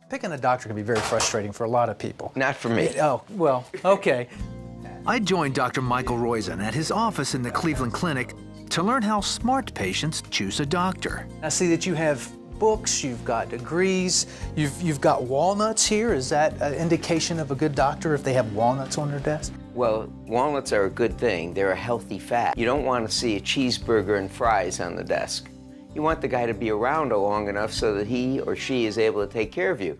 Picking a doctor can be very frustrating for a lot of people. Not for me. Oh, well, okay. I joined Dr. Michael Roizen at his office in the Cleveland Clinic to learn how smart patients choose a doctor. I see that you have books, you've got degrees, you've got walnuts here. Is that an indication of a good doctor if they have walnuts on their desk? Well, walnuts are a good thing. They're a healthy fat. You don't want to see a cheeseburger and fries on the desk. You want the guy to be around long enough so that he or she is able to take care of you.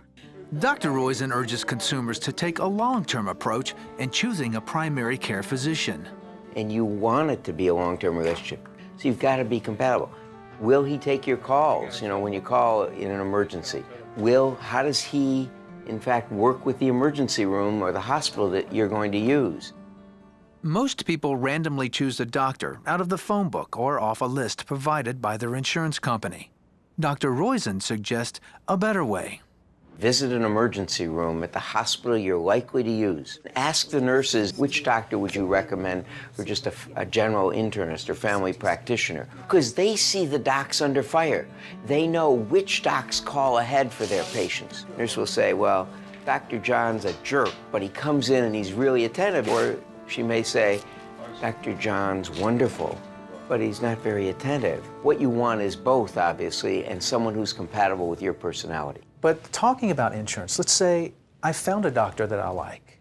Dr. Roizen urges consumers to take a long-term approach in choosing a primary care physician. And you want it to be a long-term relationship, so you've got to be compatible. Will he take your calls, you know, when you call in an emergency? How does he, in fact, work with the emergency room or the hospital that you're going to use? Most people randomly choose a doctor out of the phone book or off a list provided by their insurance company. Dr. Roizen suggests a better way. Visit an emergency room at the hospital you're likely to use. Ask the nurses, which doctor would you recommend for just a general internist or family practitioner? Because they see the docs under fire. They know which docs call ahead for their patients. Nurse will say, well, Dr. John's a jerk, but he comes in and he's really attentive. Or she may say, Dr. John's wonderful, but he's not very attentive. What you want is both, obviously, and someone who's compatible with your personality. But talking about insurance, let's say I found a doctor that I like,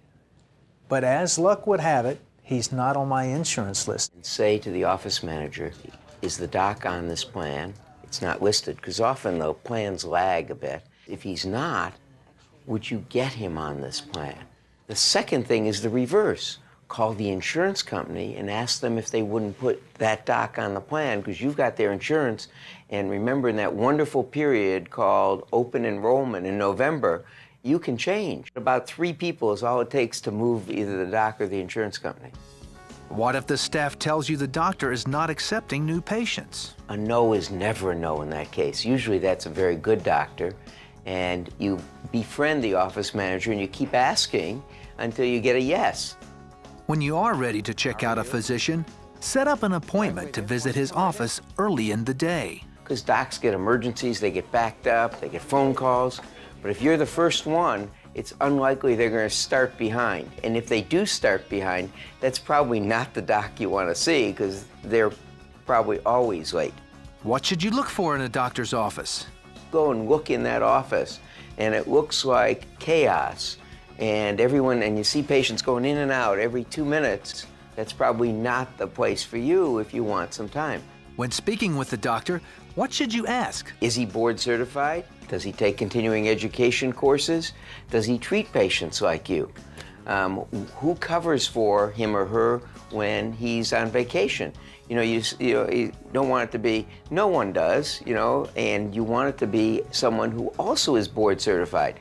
but as luck would have it, he's not on my insurance list. And say to the office manager, is the doc on this plan? It's not listed, because often the plans lag a bit. If he's not, would you get him on this plan? The second thing is the reverse. Call the insurance company and ask them if they wouldn't put that doc on the plan because you've got their insurance. And remember, in that wonderful period called open enrollment in November, you can change. About 3 people is all it takes to move either the doc or the insurance company. What if the staff tells you the doctor is not accepting new patients? A no is never a no in that case. Usually that's a very good doctor. And you befriend the office manager and you keep asking until you get a yes. When you are ready to check out a physician, set up an appointment to visit his office early in the day. Because docs get emergencies, they get backed up, they get phone calls. But if you're the first one, it's unlikely they're going to start behind. And if they do start behind, that's probably not the doc you want to see because they're probably always late. What should you look for in a doctor's office? Go and look in that office, and it looks like chaos. And you see patients going in and out every 2 minutes. That's probably not the place for you if you want some time. When speaking with the doctor, what should you ask? Is he board certified? Does he take continuing education courses? Does he treat patients like you? Who covers for him or her when he's on vacation? You don't want it to be no one does, and you want it to be someone who also is board certified.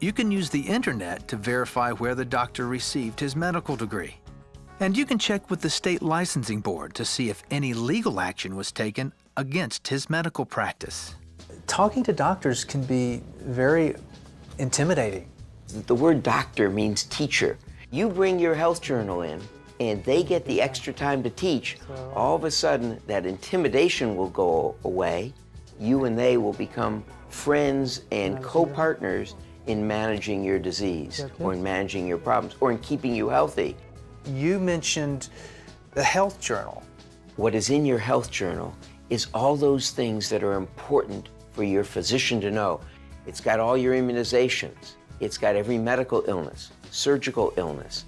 You can use the internet to verify where the doctor received his medical degree. And you can check with the state licensing board to see if any legal action was taken against his medical practice. Talking to doctors can be very intimidating. The word doctor means teacher. You bring your health journal in and they get the extra time to teach. All of a sudden, that intimidation will go away. You and they will become friends and co-partners in managing your disease or in managing your problems or in keeping you healthy. You mentioned the health journal. What is in your health journal is all those things that are important for your physician to know. It's got all your immunizations. It's got every medical illness, surgical illness.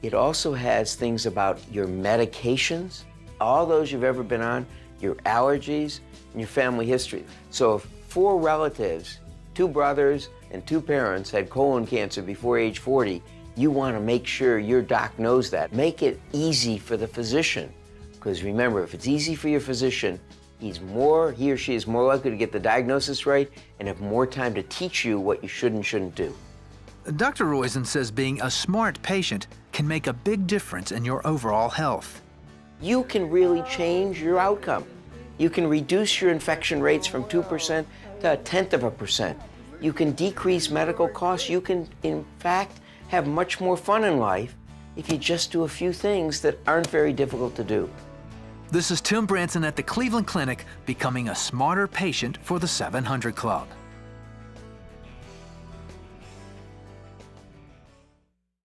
It also has things about your medications, all those you've ever been on, your allergies, and your family history. So if 4 relatives, 2 brothers, and 2 parents had colon cancer before age 40, you want to make sure your doc knows that. Make it easy for the physician. Because remember, if it's easy for your physician, he or she is more likely to get the diagnosis right and have more time to teach you what you should and shouldn't do. Dr. Roizen says being a smart patient can make a big difference in your overall health. You can really change your outcome. You can reduce your infection rates from 2% to 0.1%. You can decrease medical costs. You can, in fact, have much more fun in life if you just do a few things that aren't very difficult to do. This is Tim Branson at the Cleveland Clinic, becoming a smarter patient for the 700 Club.